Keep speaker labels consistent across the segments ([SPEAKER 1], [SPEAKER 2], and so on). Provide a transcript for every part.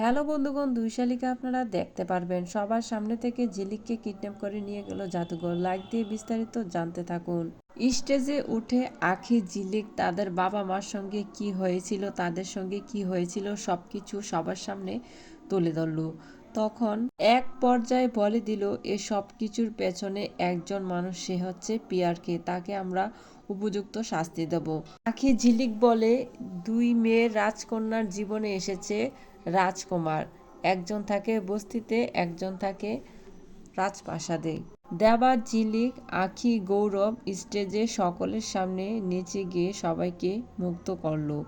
[SPEAKER 1] Hello বন্ধুগণ, দুই শালিকা আপনারা দেখতে পারবেন। সবার সামনে থেকে ঝিলিককে কিডন্যাপ করে নিয়ে গেল জাদুঘর। লাইক দিয়ে বিস্তারিত জানতে থাকুন। স্টেজে উঠে আখি ঝিলিক তাদের বাবা মার সঙ্গে কি হয়েছিল, তাদের সঙ্গে কি হয়েছিল সবকিছু সবার সামনে তুলে ধরল। তখন এক পর্যায়ে বলে দিল এ সব কিছুর পেছনে একজন মানুষ, সে হচ্ছে পিয়ারকে। তাকে আমরা উপযুক্ত শাস্তি দেব। আখি ঝিলিক বলে দুই মেয়ের রাজকন্যার জীবনে এসেছে রাজকুমার। একজন থাকে বস্তিতে, একজন থাকে রাজপ্রাসাদে। দেবা, ঝিলিক, আখি, গৌরব স্টেজে সকলের সামনে নেচে গিয়ে সবাইকে মুগ্ধ করলো।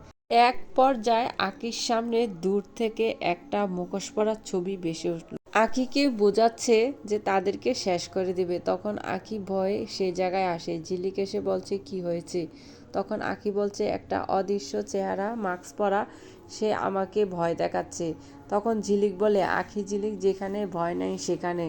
[SPEAKER 1] এক পর্যায়ে আখির সামনে দূর থেকে একটা মুখোশ পরা ছবি ভেসে উঠল। আখিকে বোঝাচ্ছে যে তাদেরকে শেষ করে দিবে। তখন আখি ভয়ে সে জায়গায় আসে। ঝিলিক এসে বলছে কি হয়েছে। তখন আখি বলছে একটা অদৃশ্য চেহারা মাস্ক পরা, সে আমাকে ভয় দেখাচ্ছে। তখন ঝিলিক বলে আখি ঝিলিক, যেখানে ভয় নাই সেখানে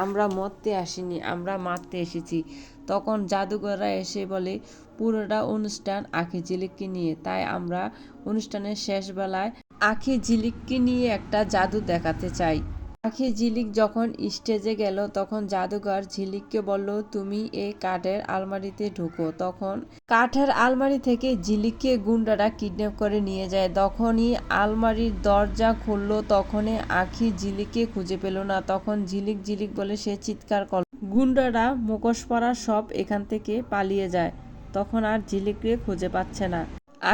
[SPEAKER 1] আমরা মরতে আসিনি, আমরা মারতে এসেছি। তখন জাদুঘররা এসে বলে পুরোটা অনুষ্ঠান আখি ঝিলিককে নিয়ে, তাই আমরা অনুষ্ঠানের শেষ বেলায় আখি ঝিলিককে নিয়ে একটা জাদু দেখাতে চাই। আখি ঝিলিক যখন স্টেজে গেল তখন জাদুঘর ঝিলিককে বলল তুমি এই কাঠের আলমারিতে ঢুকো। তখন কাঠের আলমারি থেকে ঝিলিককে গুন্ডারা কিডন্যাপ করে নিয়ে যায়। তখনই আলমারির দরজা খুলল, তখনই আখি ঝিলিককে খুঁজে পেল না। তখন ঝিলিক ঝিলিক বলে সে চিৎকার করল। গুন্ডারা মুখোশ পরা সব এখান থেকে পালিয়ে যায়। তখন আর ঝিলিককে খুঁজে পাচ্ছে না।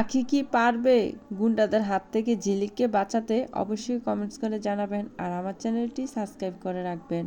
[SPEAKER 1] আখি কি পারবে গুন্ডাদের হাত থেকে ঝিলিককে বাঁচাতে? অবশ্যই কমেন্টস করে জানাবেন আর আমার চ্যানেলটি সাবস্ক্রাইব করে রাখবেন।